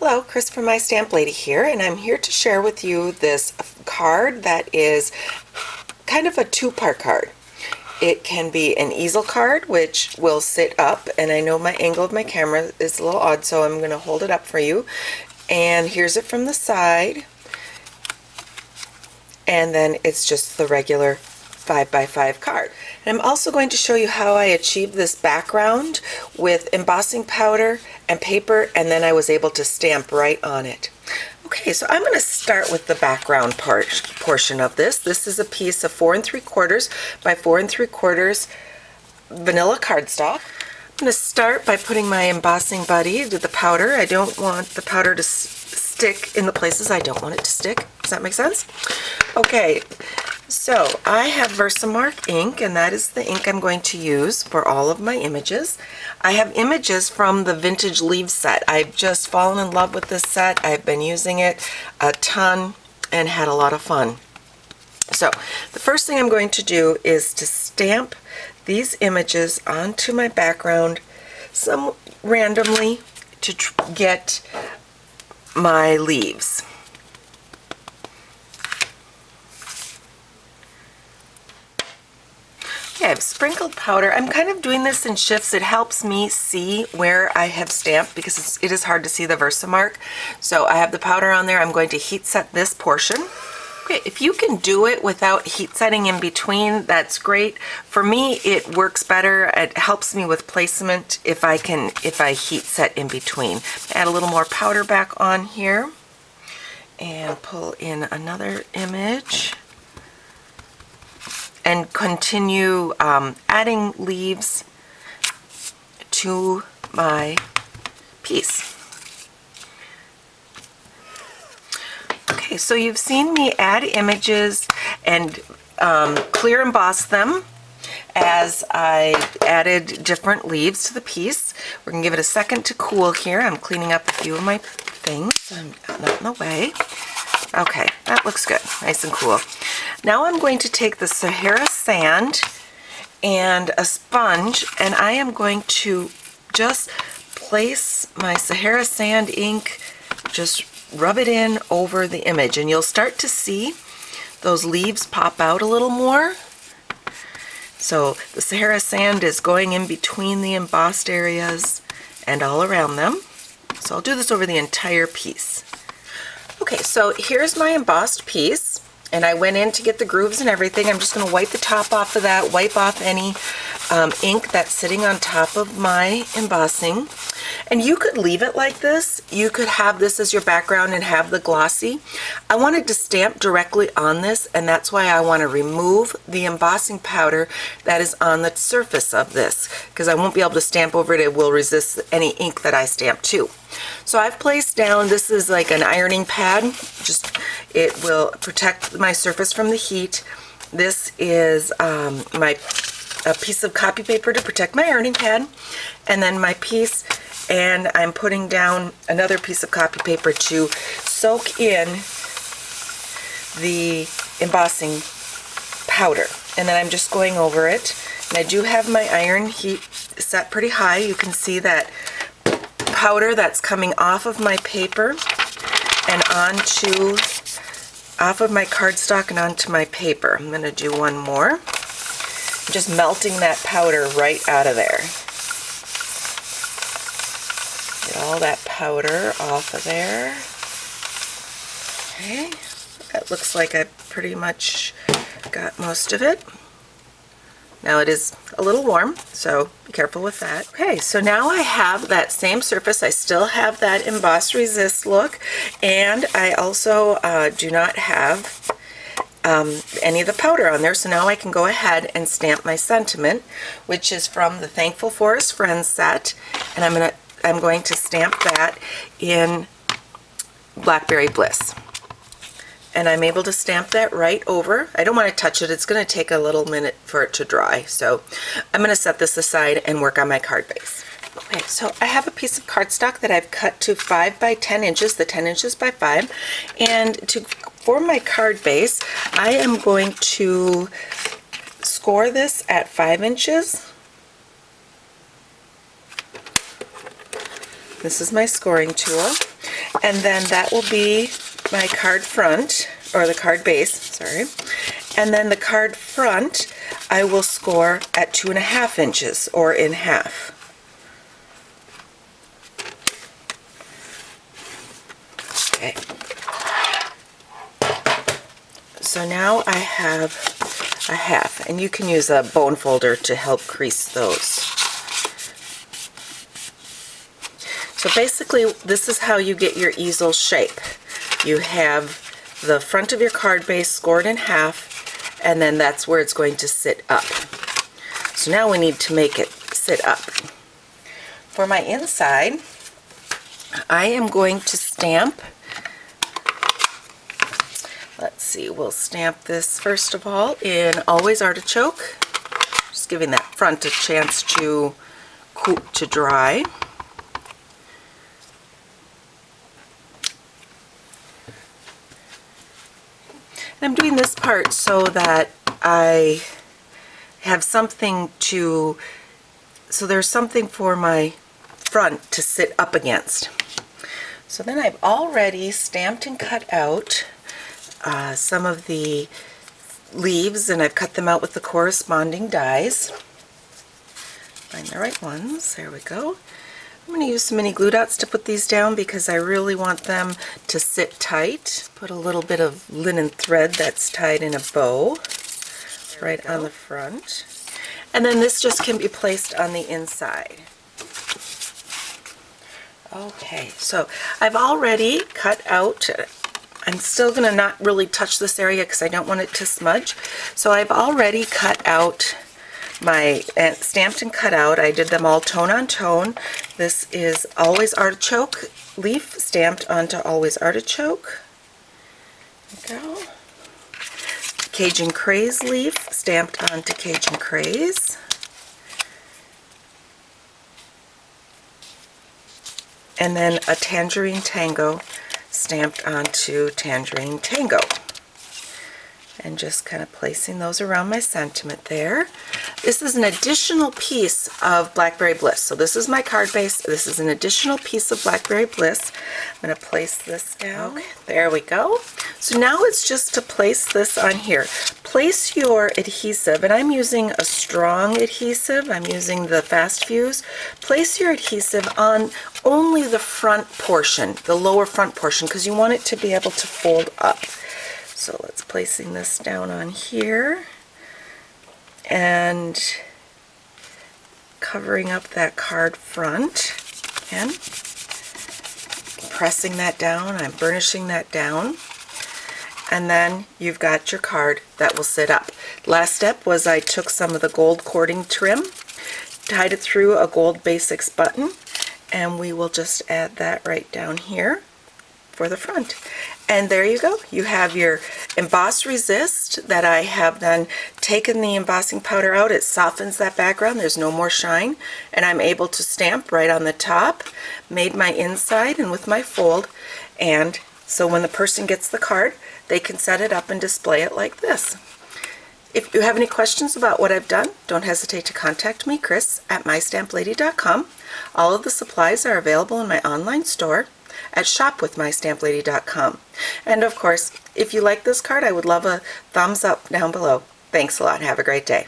Hello, Chris from My Stamp Lady here, and I'm here to share with you this card that is kind of a two-part card. It can be an easel card, which will sit up, and I know my angle of my camera is a little odd, so I'm going to hold it up for you. And here's it from the side, and then it's just the regular 5x5 card. And I'm also going to show you how I achieved this background with embossing powder and paper, and then I was able to stamp right on it. Okay, so I'm going to start with the background portion of this. This is a piece of 4 3/4 by 4 3/4 vanilla cardstock. I'm going to start by putting my embossing buddy to the powder. I don't want the powder to stick in the places I don't want it to stick. Does that make sense? Okay, so I have Versamark ink, and that is the ink I'm going to use for all of my images. I have images from the vintage leaf set. I've just fallen in love with this set. I've been using it a ton and had a lot of fun. So the first thing I'm going to do is to stamp these images onto my background some randomly to get my leaves. Okay, I've sprinkled powder. I'm kind of doing this in shifts. It helps me see where I have stamped because it is hard to see the Versamark. So I have the powder on there. I'm going to heat set this portion. Okay, if you can do it without heat setting in between, that's great. For me, it works better. It helps me with placement if I heat set in between. Add a little more powder back on here and pull in another image and continue adding leaves to my piece. Okay, so you've seen me add images and clear emboss them as I added different leaves to the piece. We're going to give it a second to cool here. I'm cleaning up a few of my things. I'm not in the way. Okay, that looks good. Nice and cool. Now I'm going to take the Sahara sand and a sponge, and I am going to just place my Sahara sand ink, just rub it in over the image, and you'll start to see those leaves pop out a little more. So the Sahara sand is going in between the embossed areas and all around them. So I'll do this over the entire piece. Okay, so here's my embossed piece, and I went in to get the grooves and everything. I'm just going to wipe the top off of that, wipe off any ink that's sitting on top of my embossing. And you could leave it like this. You could have this as your background and have the glossy. I wanted to stamp directly on this, and that's why I want to remove the embossing powder that is on the surface of this, because I won't be able to stamp over it. It will resist any ink that I stamp too. So I've placed down, this is like an ironing pad, it will protect my surface from the heat. This is a piece of copy paper to protect my ironing pad, and then my piece, and I'm putting down another piece of copy paper to soak in the embossing powder, and then I'm just going over it. And I do have my iron heat set pretty high. You can see that powder that's coming off of my paper and off of my cardstock and onto my paper. I'm going to do one more. Just melting that powder right out of there. Get all that powder off of there. Okay, that looks like I pretty much got most of it. Now it is a little warm, so be careful with that. Okay, so now I have that same surface. I still have that emboss resist look, and I also do not have any of the powder on there, so now I can go ahead and stamp my sentiment, which is from the Thankful Forest Friends set, and I'm going to stamp that in Blackberry Bliss. And I'm able to stamp that right over. I don't want to touch it. It's going to take a little minute for it to dry. So I'm going to set this aside and work on my card base. Okay, so I have a piece of cardstock that I've cut to 5 by 10 inches, the 10 inches by 5. And for my card base, I am going to score this at 5 inches. This is my scoring tool. And then that will be my card front, or the card base, sorry. And then the card front, I will score at 2.5 inches, or in half. Okay. So now I have a half, and you can use a bone folder to help crease those. So basically, this is how you get your easel shape. You have the front of your card base scored in half, and then that's where it's going to sit up. So now we need to make it sit up. For my inside, I am going to stamp. Let's see, we'll stamp this first of all in Always Artichoke, just giving that front a chance to dry. And I'm doing this part so that I have something to, so there's something for my front to sit up against. So then I've already stamped and cut out some of the leaves, and I've cut them out with the corresponding dies. Find the right ones. There we go. I'm going to use some mini glue dots to put these down because I really want them to sit tight. Put a little bit of linen thread that's tied in a bow right on the front. And then this just can be placed on the inside. Okay, so I've already cut out, I'm still going to not really touch this area because I don't want it to smudge. So I've already cut out my, stamped and cut out. I did them all tone on tone. This is Always Artichoke leaf stamped onto Always Artichoke. There we go. Cajun Craze leaf stamped onto Cajun Craze. And then a Tangerine Tango stamped onto Tangerine Tango. And just kind of placing those around my sentiment there. This is an additional piece of Blackberry Bliss. So this is my card base. This is an additional piece of Blackberry Bliss. I'm going to place this down. Okay, there we go. So now it's just to place this on here. Place your adhesive, and I'm using a strong adhesive. I'm using the Fast Fuse. Place your adhesive on only the front portion, the lower front portion, because you want it to be able to fold up. So let's placing this down on here and covering up that card front and pressing that down. I'm burnishing that down, and then you've got your card that will sit up. Last step was I took some of the gold cording trim, tied it through a gold basics button, and we will just add that right down here for the front. And there you go. You have your Emboss Resist that I have then taken the embossing powder out. It softens that background. There's no more shine. And I'm able to stamp right on the top. Made my inside and with my fold. And so when the person gets the card, they can set it up and display it like this. If you have any questions about what I've done, don't hesitate to contact me, Chris, at mystamplady.com. All of the supplies are available in my online store at shopwithmystamplady.com. And of course, if you like this card, I would love a thumbs up down below. Thanks a lot. Have a great day.